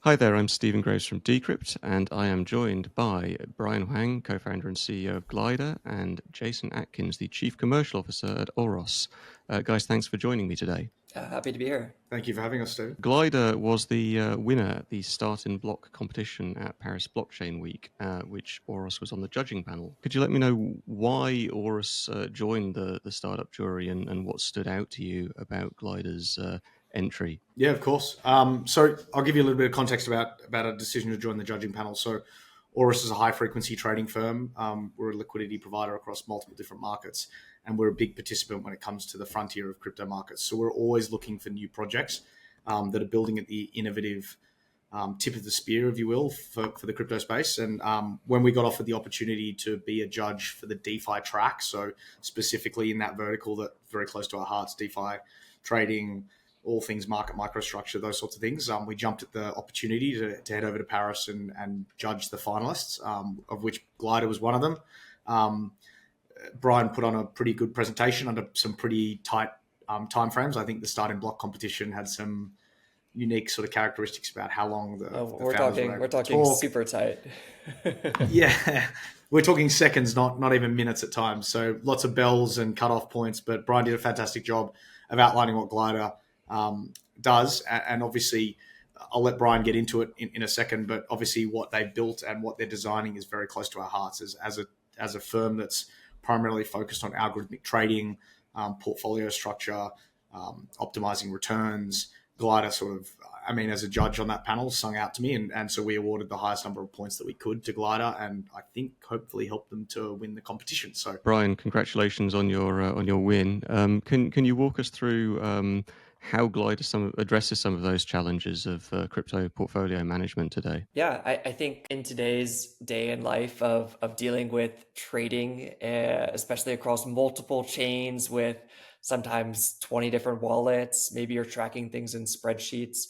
Hi there, I'm Stephen Graves from Decrypt, and I am joined by Brian Huang, co-founder and CEO of Glider, and Jason Atkins, the Chief Commercial Officer at Auros. Guys, thanks for joining me today. Happy to be here. Thank you for having us, Steve. Glider was the winner at the Start in Block competition at Paris Blockchain Week, which Auros was on the judging panel. Could you let me know why Auros joined the startup jury and what stood out to you about Glider's entry? Yeah, of course. So I'll give you a little bit of context about a decision to join the judging panel. So Auros is a high frequency trading firm. We're a liquidity provider across multiple different markets, and we're a big participant when it comes to the frontier of crypto markets. So we're always looking for new projects that are building at the innovative tip of the spear, if you will, for the crypto space. And when we got offered the opportunity to be a judge for the DeFi track, so specifically in that vertical that very close to our hearts, DeFi trading, all things market microstructure, those sorts of things. We jumped at the opportunity to head over to Paris and judge the finalists, of which Glider was one of them. Brian put on a pretty good presentation under some pretty tight timeframes. I think the Start in Block competition had some unique sort of characteristics about how long the founders were able We're to talking talk. super tight. Yeah, we're talking seconds, not even minutes at times. So lots of bells and cutoff points. But Brian did a fantastic job of outlining what Glider does, and obviously I'll let Brian get into it in a second, but obviously what they've built and what they're designing is very close to our hearts as a firm that's primarily focused on algorithmic trading, portfolio structure, optimizing returns. Glider sort of, I mean, as a judge on that panel, sung out to me, and so we awarded the highest number of points that we could to Glider, and I think hopefully helped them to win the competition. So, Brian, congratulations on your win. Can you walk us through how Glider addresses some of those challenges of crypto portfolio management today? Yeah, I think in today's day and life of dealing with trading, especially across multiple chains with sometimes 20 different wallets, maybe you're tracking things in spreadsheets.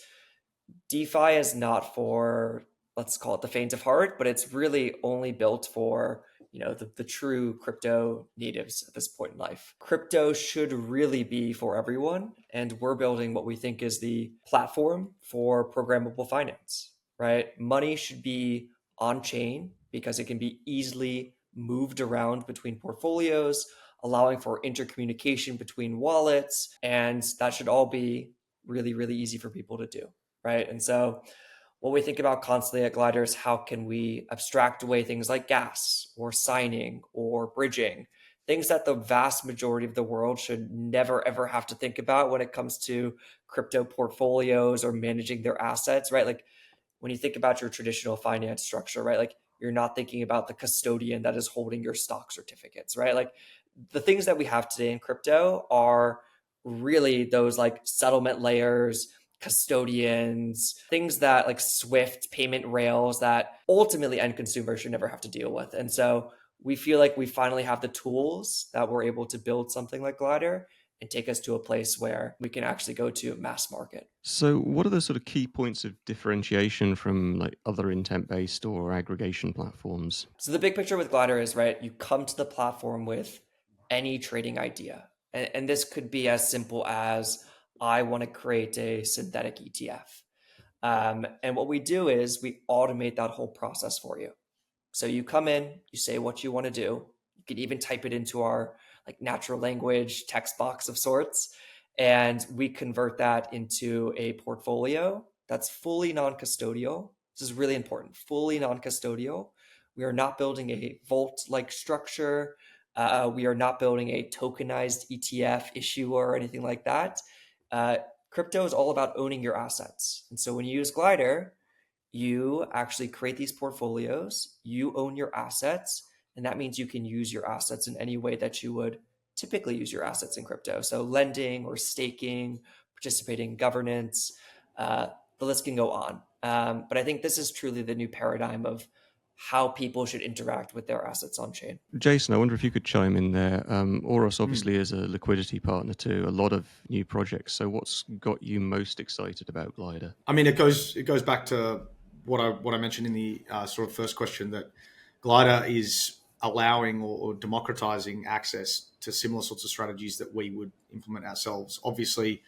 DeFi is not for, let's call it the faint of heart, but it's really only built for the true crypto natives at this point in life. Crypto should really be for everyone, and we're building what we think is the platform for programmable finance, right? Money should be on chain because it can be easily moved around between portfolios, allowing for intercommunication between wallets, and that should all be really, really easy for people to do, right? And so what we think about constantly at Glider is how can we abstract away things like gas or signing or bridging, things that the vast majority of the world should never, ever have to think about when it comes to crypto portfolios or managing their assets, right? Like when you think about your traditional finance structure, right? Like you're not thinking about the custodian that is holding your stock certificates, right? Like the things that we have today in crypto are really those like settlement layers, custodians, things that like Swift payment rails that ultimately end consumers should never have to deal with. And so we feel like we finally have the tools that we're able to build something like Glider and take us to a place where we can actually go to mass market. So, what are the sort of key points of differentiation from like other intent-based or aggregation platforms? So the big picture with Glider is, right, you come to the platform with any trading idea. And this could be as simple as I want to create a synthetic ETF. And what we do is we automate that whole process for you. So you come in, you say what you want to do. You can even type it into our like natural language text box of sorts, and we convert that into a portfolio that's fully non-custodial. This is really important. Fully non-custodial. We are not building a vault-like structure. We are not building a tokenized ETF issuer or anything like that. Crypto is all about owning your assets. And so when you use Glider, you actually create these portfolios, you own your assets, and that means you can use your assets in any way that you would typically use your assets in crypto. So lending or staking, participating in governance, the list can go on. But I think this is truly the new paradigm of how people should interact with their assets on chain. Jason, I wonder if you could chime in there. Auros obviously is a liquidity partner to a lot of new projects. So, what's got you most excited about Glider? I mean, it goes back to what I mentioned in the sort of first question, that Glider is allowing or democratizing access to similar sorts of strategies that we would implement ourselves. Obviously,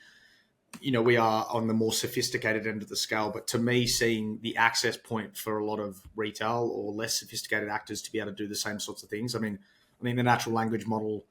we are on the more sophisticated end of the scale. But to me, seeing the access point for a lot of retail or less sophisticated actors to be able to do the same sorts of things. I mean, the natural language model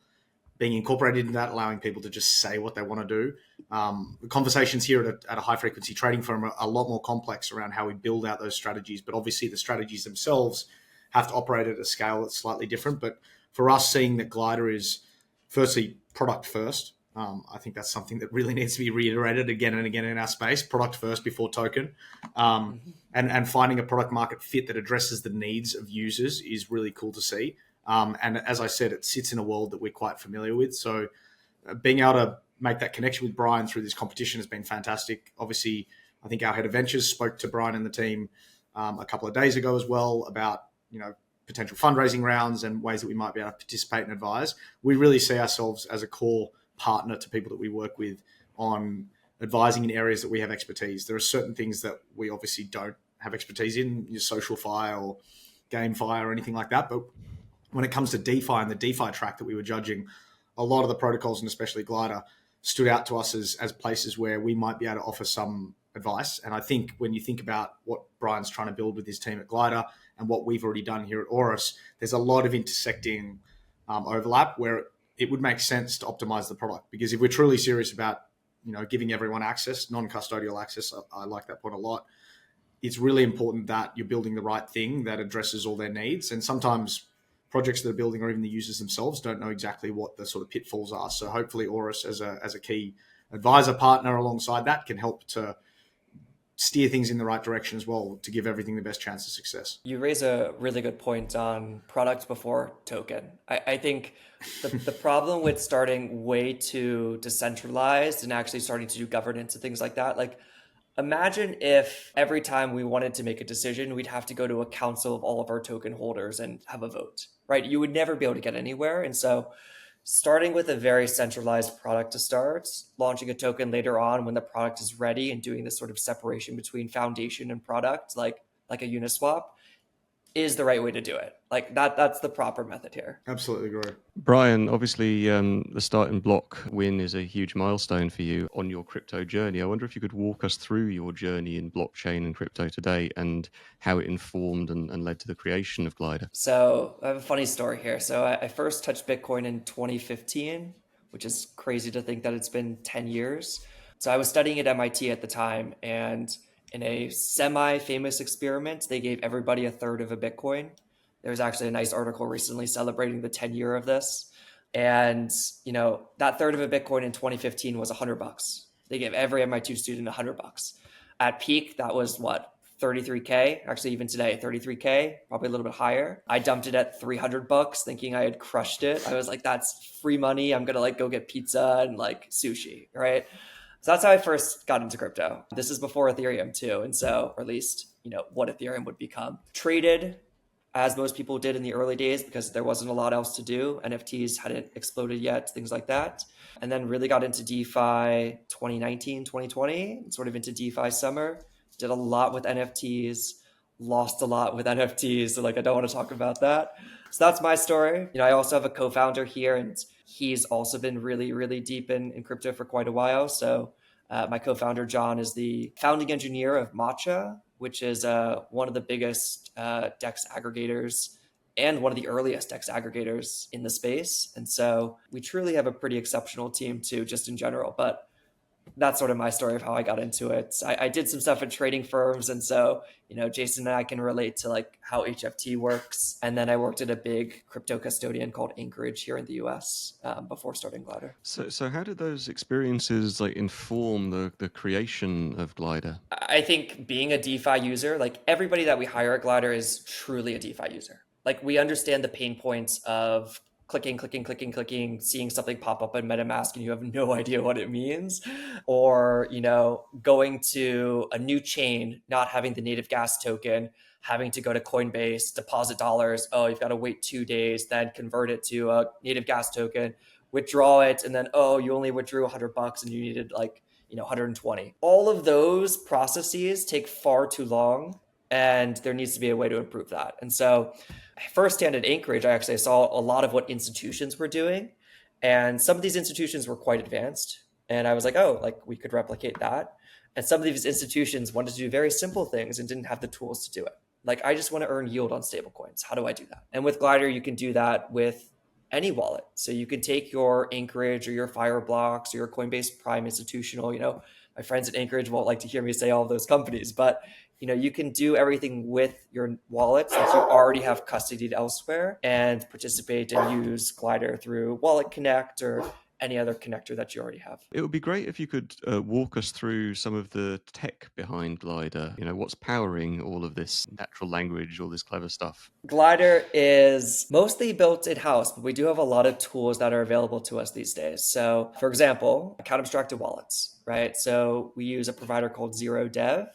being incorporated into that, allowing people to just say what they want to do. The conversations here at a high frequency trading firm are a lot more complex around how we build out those strategies. But obviously, the strategies themselves have to operate at a scale that's slightly different. But for us, seeing that Glider is firstly product first, I think that's something that really needs to be reiterated again and again in our space. Product first before token, and finding a product market fit that addresses the needs of users is really cool to see. And as I said, it sits in a world that we're quite familiar with. So being able to make that connection with Brian through this competition has been fantastic. Obviously, I think our head of ventures spoke to Brian and the team a couple of days ago as well about potential fundraising rounds and ways that we might be able to participate and advise. We really see ourselves as a core partner to people that we work with on advising in areas that we have expertise. There are certain things that we obviously don't have expertise in, your social fi or GameFi or anything like that. But when it comes to DeFi and the DeFi track that we were judging, a lot of the protocols, and especially Glider, stood out to us as places where we might be able to offer some advice. And I think when you think about what Brian's trying to build with his team at Glider and what we've already done here at Auros, there's a lot of intersecting overlap where it would make sense to optimize the product. Because if we're truly serious about giving everyone access, non-custodial access, I like that point a lot. It's really important that you're building the right thing that addresses all their needs. And sometimes projects that are building or even the users themselves don't know exactly what the sort of pitfalls are. So hopefully Auros as a key advisor partner alongside that can help to steer things in the right direction as well to give everything the best chance of success. You raise a really good point on product before token. I think the problem with starting way too decentralized and actually starting to do governance and things like that, like imagine if every time we wanted to make a decision, we'd have to go to a council of all of our token holders and have a vote, right? You would never be able to get anywhere. And so starting with a very centralized product to start, launching a token later on when the product is ready and doing this sort of separation between foundation and product, like a Uniswap, is the right way to do it. Like that's the proper method here. Absolutely great. Brian, obviously the starting block win is a huge milestone for you on your crypto journey. I wonder if you could walk us through your journey in blockchain and crypto today and how it informed and led to the creation of Glider. So I have a funny story here. So I first touched Bitcoin in 2015, which is crazy to think that it's been 10 years. So I was studying at MIT at the time, and in a semi-famous experiment, they gave everybody a third of a Bitcoin. There was actually a nice article recently celebrating the 10-year of this. And, that third of a Bitcoin in 2015 was $100. They gave every MIT student $100. At peak, that was what? 33K, actually even today, 33K, probably a little bit higher. I dumped it at $300 thinking I had crushed it. I was like, that's free money. I'm going to go get pizza and sushi, right? So that's how I first got into crypto. This is before Ethereum too. And so, or at least, what Ethereum would become. Traded as most people did in the early days because there wasn't a lot else to do. NFTs hadn't exploded yet, things like that. And then really got into DeFi 2019, 2020, sort of into DeFi summer. Did a lot with NFTs, lost a lot with NFTs. So I don't want to talk about that. So that's my story. I also have a co-founder here, and he's also been really, really deep in crypto for quite a while. So my co-founder, John, is the founding engineer of Matcha, which is one of the biggest DEX aggregators and one of the earliest DEX aggregators in the space. And so we truly have a pretty exceptional team too, just in general. But that's sort of my story of how I got into it. I did some stuff at trading firms. And so, Jason and I can relate to how HFT works. And then I worked at a big crypto custodian called Anchorage here in the US before starting Glider. So how did those experiences inform the creation of Glider? I think being a DeFi user, everybody that we hire at Glider is truly a DeFi user. We understand the pain points of clicking, seeing something pop up in MetaMask and you have no idea what it means, or, going to a new chain, not having the native gas token, having to go to Coinbase, deposit dollars. Oh, you've got to wait 2 days, then convert it to a native gas token, withdraw it. And then, oh, you only withdrew $100 and you needed 120. All of those processes take far too long, and there needs to be a way to improve that. And so firsthand at Anchorage, I actually saw a lot of what institutions were doing. And some of these institutions were quite advanced. And I was like, oh, like we could replicate that. And some of these institutions wanted to do very simple things and didn't have the tools to do it. Like, I just want to earn yield on stablecoins. How do I do that? And with Glider, you can do that with any wallet. So you can take your Anchorage or your Fireblocks or your Coinbase Prime Institutional. My friends at Anchorage won't like to hear me say all of those companies, but you can do everything with your wallet since you already have custodied elsewhere and participate and use Glider through Wallet Connect or any other connector that you already have. It would be great if you could walk us through some of the tech behind Glider. What's powering all of this natural language, all this clever stuff? Glider is mostly built in-house, but we do have a lot of tools that are available to us these days. So, for example, account abstracted wallets, right? So we use a provider called ZeroDev,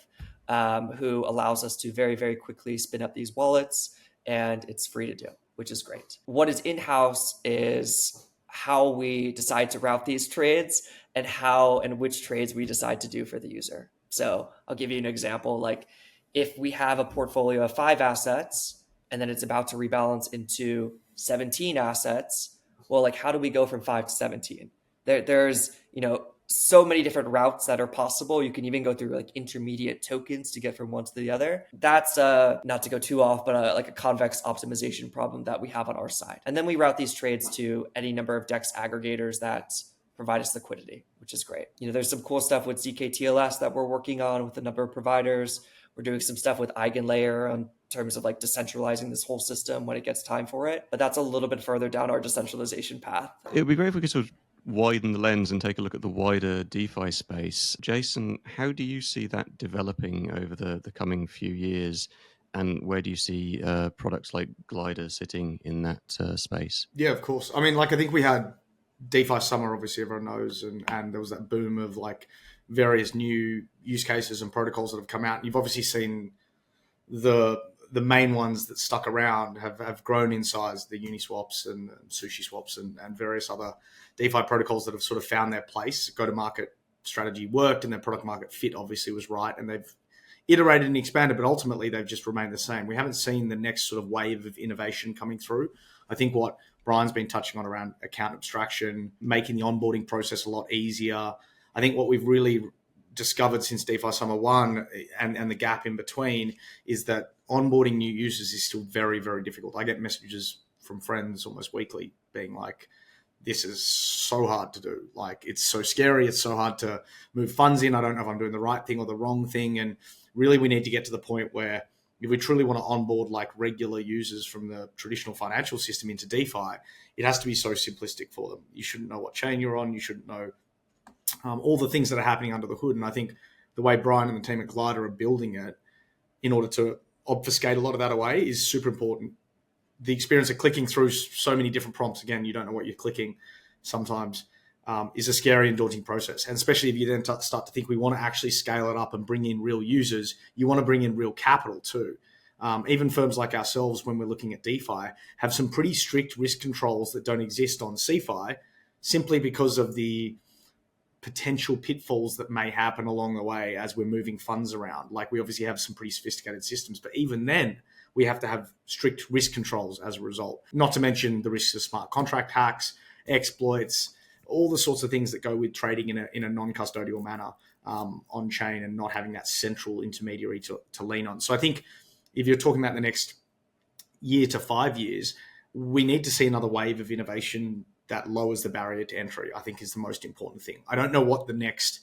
who allows us to very, very quickly spin up these wallets, and it's free to do, which is great. What is in-house is how we decide to route these trades and how and which trades we decide to do for the user. So I'll give you an example. Like, if we have a portfolio of 5 assets and then it's about to rebalance into 17 assets, well, like, how do we go from 5 to 17? There's so many different routes that are possible. You can even go through like intermediate tokens to get from one to the other. That's not to go too off, but like a convex optimization problem that we have on our side. And then we route these trades to any number of DEX aggregators that provide us liquidity, which is great. There's some cool stuff with zk-TLS that we're working on with a number of providers. We're doing some stuff with EigenLayer in terms of like decentralizing this whole system when it gets time for it. But that's a little bit further down our decentralization path. It would be great if we could sort of widen the lens and take a look at the wider DeFi space. Jason, how do you see that developing over the coming few years? And where do you see products like Glider sitting in that space? Yeah, of course. I mean, like, I think we had DeFi summer, obviously everyone knows, and there was that boom of like various new use cases and protocols that have come out. And you've obviously seen the main ones that stuck around have grown in size, the Uniswaps and Sushi Swaps and various other DeFi protocols that have sort of found their place. Go-to-market strategy worked and their product market fit obviously was right, and they've iterated and expanded, but ultimately they've just remained the same. We haven't seen the next sort of wave of innovation coming through. I think what Brian's been touching on around account abstraction, making the onboarding process a lot easier. I think what we've really discovered since DeFi Summer 1 and the gap in between is that onboarding new users is still very, very difficult. I get messages from friends almost weekly being like, this is so hard to do. Like, it's so scary. It's so hard to move funds in. I don't know if I'm doing the right thing or the wrong thing. And really, we need to get to the point where if we truly want to onboard like regular users from the traditional financial system into DeFi, it has to be so simplistic for them. You shouldn't know what chain you're on. You shouldn't know all the things that are happening under the hood. And I think the way Brian and the team at Glider are building it in order to obfuscate a lot of that away is super important. The experience of clicking through so many different prompts, again, you don't know what you're clicking sometimes, is a scary and daunting process. And especially if you then start to think we want to actually scale it up and bring in real users, you want to bring in real capital too. Even firms like ourselves, when we're looking at DeFi, have some pretty strict risk controls that don't exist on CeFi simply because of the potential pitfalls that may happen along the way as we're moving funds around. Like, we obviously have some pretty sophisticated systems, but even then we have to have strict risk controls as a result, not to mention the risks of smart contract hacks, exploits, all the sorts of things that go with trading in a non-custodial manner on chain and not having that central intermediary to lean on. So I think if you're talking about the next year to 5 years, we need to see another wave of innovation that lowers the barrier to entry, I think, is the most important thing. I don't know what the next,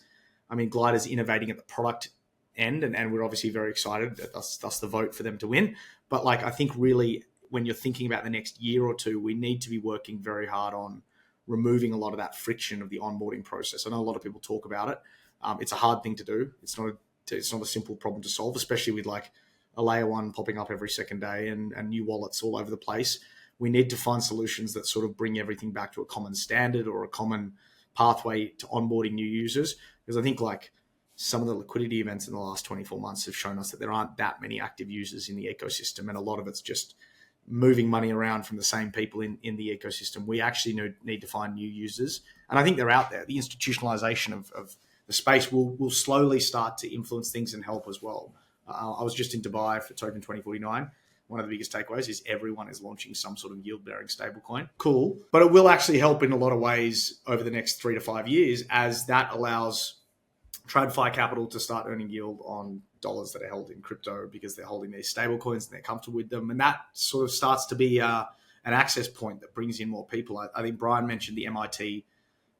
I mean, Glider's innovating at the product end, and we're obviously very excited. That's the vote for them to win. But like, I think really when you're thinking about the next year or two, we need to be working very hard on removing a lot of that friction of the onboarding process. I know a lot of people talk about it. It's a hard thing to do. It's not a simple problem to solve, especially with like a layer one popping up every second day and new wallets all over the place. We need to find solutions that sort of bring everything back to a common standard or a common pathway to onboarding new users. Because I think like some of the liquidity events in the last 24 months have shown us that there aren't that many active users in the ecosystem. And a lot of it's just moving money around from the same people in the ecosystem. We actually need to find new users. And I think they're out there. The institutionalization of the space will slowly start to influence things and help as well. I was just in Dubai for Token 2049 one of the biggest takeaways is everyone is launching some sort of yield-bearing stablecoin. Cool. But it will actually help in a lot of ways over the next 3 to 5 years, as that allows TradFi capital to start earning yield on dollars that are held in crypto because they're holding these stablecoins and they're comfortable with them. And that sort of starts to be an access point that brings in more people. I think Brian mentioned the MIT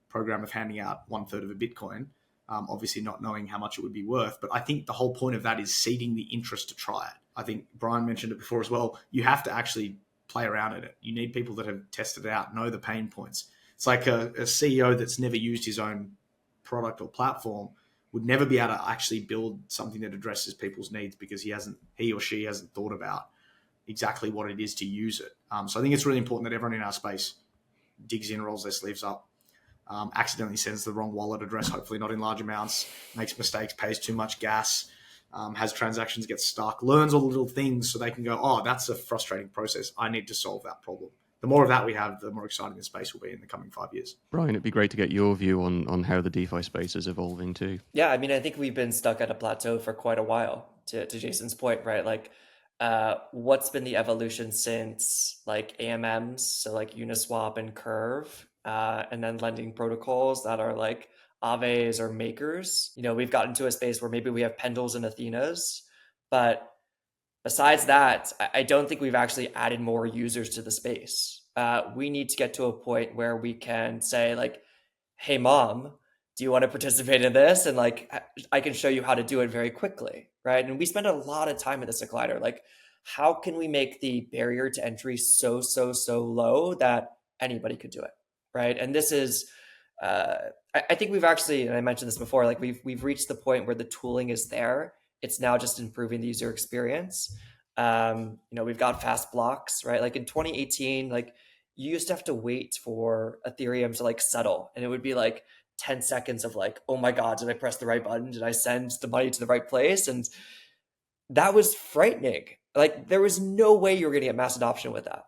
program of handing out 1/3 of a Bitcoin, obviously not knowing how much it would be worth. But I think the whole point of that is seeding the interest to try it. I think Brian mentioned it before as well. You have to actually play around in it. You need people that have tested it out, know the pain points. It's like a CEO that's never used his own product or platform would never be able to actually build something that addresses people's needs because he or she hasn't thought about exactly what it is to use it. So I think it's really important that everyone in our space digs in, rolls their sleeves up, accidentally sends the wrong wallet address, hopefully not in large amounts, makes mistakes, pays too much gas, has transactions get stuck, learns all the little things so they can go, oh, that's a frustrating process. I need to solve that problem. The more of that we have, the more exciting the space will be in the coming 5 years. Brian, it'd be great to get your view on how the DeFi space is evolving too. Yeah, I mean, I think we've been stuck at a plateau for quite a while, to Jason's point, right? Like, what's been the evolution since like AMMs, so like Uniswap and Curve, and then lending protocols that are like Aves or Makers? We've gotten to a space where maybe we have Pendles and Athenas, but besides that, I don't think we've actually added more users to the space. We need to get to a point where we can say like, hey mom, do you want to participate in this? And like, I can show you how to do it very quickly, right? And we spend a lot of time at this at Glider. Like, how can we make the barrier to entry so low that anybody could do it, right? And this is, I think we've actually, and I mentioned this before, like we've reached the point where the tooling is there. It's now just improving the user experience. We've got fast blocks, right? Like in 2018, like you used to have to wait for Ethereum to like settle, and it would be like 10 seconds of like, oh my God, did I press the right button? Did I send the money to the right place? And that was frightening. Like there was no way you were going to get mass adoption with that.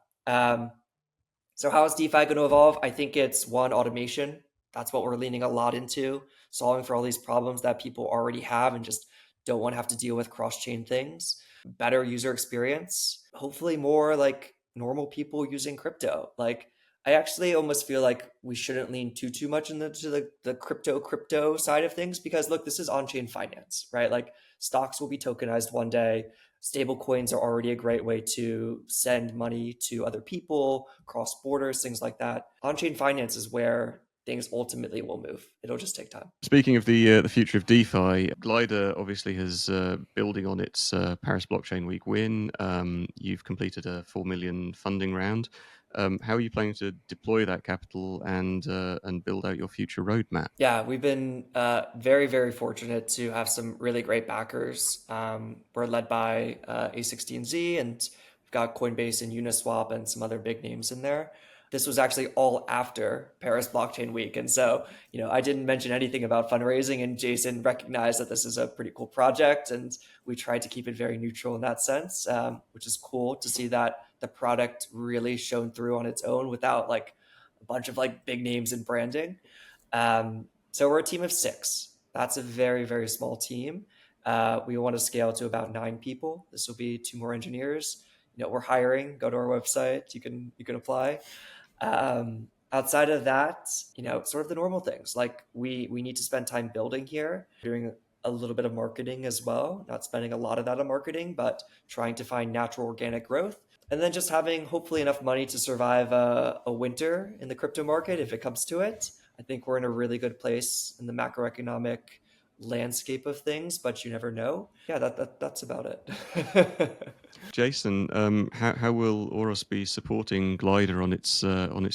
So how is DeFi going to evolve? I think it's one, automation. That's what we're leaning a lot into, solving for all these problems that people already have and just don't want to have to deal with cross-chain things. Better user experience. Hopefully more like normal people using crypto. Like I actually almost feel like we shouldn't lean too much into the crypto side of things, because look, this is on-chain finance, right? Like stocks will be tokenized one day. Stable coins are already a great way to send money to other people, cross borders, things like that. On-chain finance is where things ultimately will move. It'll just take time. Speaking of the future of DeFi, Glider obviously has building on its Paris Blockchain Week win. You've completed a 4 million funding round. How are you planning to deploy that capital and build out your future roadmap? Yeah, we've been very, very fortunate to have some really great backers. We're led by A16Z, and we've got Coinbase and Uniswap and some other big names in there. This was actually all after Paris Blockchain Week. And so, I didn't mention anything about fundraising, and Jason recognized that this is a pretty cool project. And we tried to keep it very neutral in that sense, which is cool to see that the product really shone through on its own without like a bunch of like big names and branding. So we're a team of 6. That's a very, very small team. We want to scale to about 9 people. This will be 2 more engineers. We're hiring. Go to our website. You can apply. Outside of that, sort of the normal things. Like we need to spend time building here, doing a little bit of marketing as well. Not spending a lot of that on marketing, but trying to find natural organic growth. And then just having hopefully enough money to survive a winter in the crypto market if it comes to it. I think we're in a really good place in the macroeconomic landscape of things, but you never know. Yeah, that's about it. Jason, how will Auros be supporting Glider on its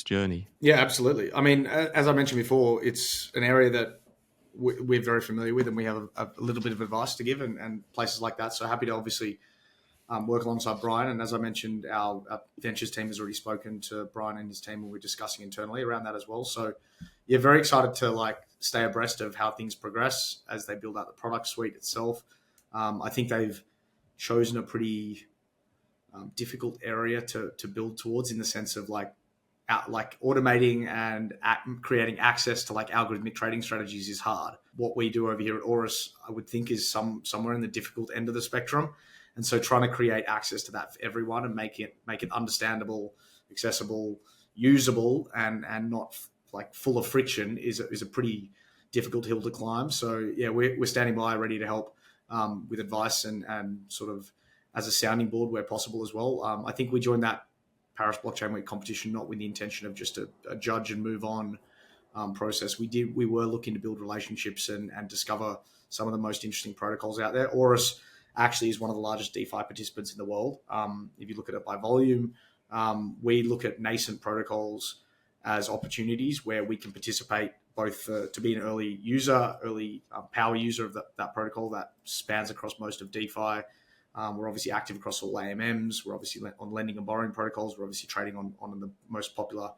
journey? Yeah, absolutely. I mean, as I mentioned before, it's an area that we're very familiar with, and we have a little bit of advice to give and places like that. So happy to obviously work alongside Brian. And as I mentioned, our ventures team has already spoken to Brian and his team, and we're discussing internally around that as well. So yeah, very excited to like stay abreast of how things progress as they build out the product suite itself. I think they've chosen a pretty difficult area to build towards, in the sense of like automating and creating access to like algorithmic trading strategies is hard. What we do over here at Auros, I would think, is somewhere in the difficult end of the spectrum. And so trying to create access to that for everyone and make it understandable, accessible, usable, and not like full of friction is a pretty difficult hill to climb. So yeah, we're standing by, ready to help with advice and sort of as a sounding board where possible as well. I think we joined that Paris Blockchain Week competition not with the intention of just a judge and move on process. We were looking to build relationships and discover some of the most interesting protocols out there. Auros actually is one of the largest DeFi participants in the world. If you look at it by volume, we look at nascent protocols as opportunities where we can participate both to be an early power user of that protocol that spans across most of DeFi. We're obviously active across all AMMs. We're obviously on lending and borrowing protocols. We're obviously trading on the most popular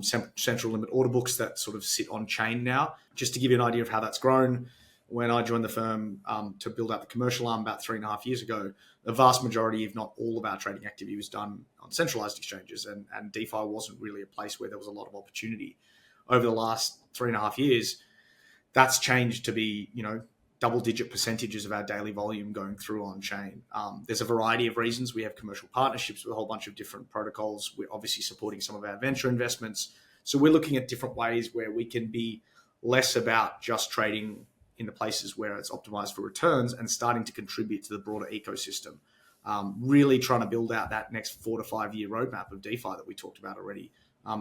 central limit order books that sort of sit on chain now. Just to give you an idea of how that's grown, when I joined the firm to build out the commercial arm about 3.5 years ago, the vast majority, if not all of our trading activity was done on centralized exchanges, and DeFi wasn't really a place where there was a lot of opportunity. Over the last 3.5 years, that's changed to be, double-digit percentages of our daily volume going through on chain. There's a variety of reasons. We have commercial partnerships with a whole bunch of different protocols. We're obviously supporting some of our venture investments. So we're looking at different ways where we can be less about just trading in the places where it's optimized for returns and starting to contribute to the broader ecosystem. Really trying to build out that next 4 to 5 year roadmap of DeFi that we talked about already.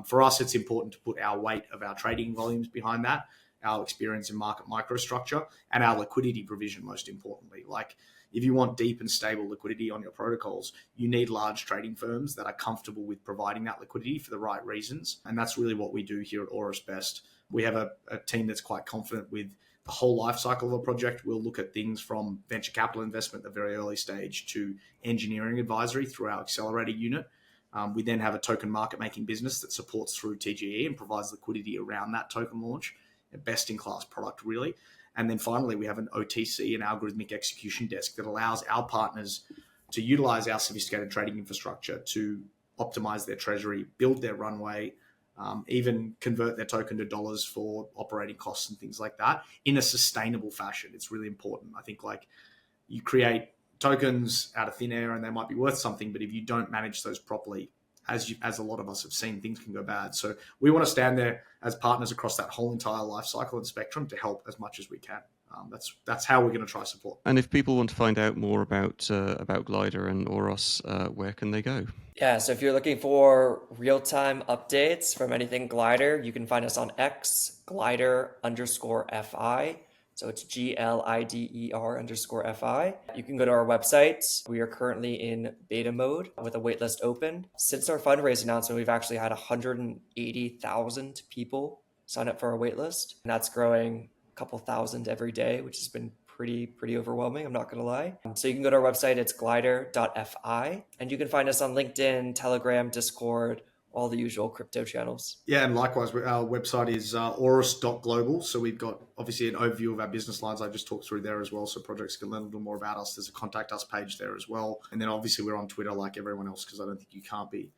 For us, it's important to put our weight of our trading volumes behind that, our experience in market microstructure, and our liquidity provision, most importantly. Like, if you want deep and stable liquidity on your protocols, you need large trading firms that are comfortable with providing that liquidity for the right reasons. And that's really what we do here at Auros best. We have a team that's quite confident with the whole life cycle of a project. We'll look at things from venture capital investment at the very early stage to engineering advisory through our accelerator unit. We then have a token market making business that supports through TGE and provides liquidity around that token launch. A best-in-class product, really. And then finally, we have an OTC, an algorithmic execution desk, that allows our partners to utilize our sophisticated trading infrastructure to optimize their treasury, build their runway, even convert their token to dollars for operating costs and things like that in a sustainable fashion. It's really important. I think, like, you create tokens out of thin air and they might be worth something, but if you don't manage those properly, as a lot of us have seen, things can go bad. So we want to stand there as partners across that whole entire life cycle and spectrum to help as much as we can. That's how we're going to try support. And if people want to find out more about Glider and Auros, where can they go? Yeah, so if you're looking for real-time updates from anything Glider, you can find us on X, Glider_FI. So it's GLIDER_FI. You can go to our website. We are currently in beta mode with a waitlist open. Since our fundraise announcement, we've actually had 180,000 people sign up for our waitlist. And that's growing a couple thousand every day, which has been pretty overwhelming, I'm not going to lie. So you can go to our website. It's Glider.fi. And you can find us on LinkedIn, Telegram, Discord, all the usual crypto channels. Yeah, and likewise, our website is auros.global. So we've got obviously an overview of our business lines I just talked through there as well, so projects can learn a little more about us. There's a contact us page there as well. And then obviously we're on Twitter like everyone else, because I don't think you can't be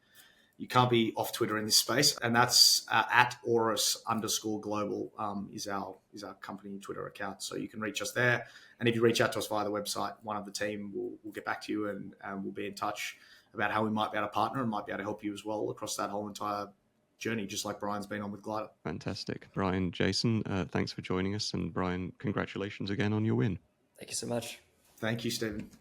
off Twitter in this space. And that's at Auros_global is our company Twitter account. So you can reach us there. And if you reach out to us via the website, one of the team will get back to you and we'll be in touch about how we might be able to partner and might be able to help you as well across that whole entire journey, just like Brian's been on with Glider. Fantastic. Brian, Jason, thanks for joining us. And Brian, congratulations again on your win. Thank you so much. Thank you, Stephen.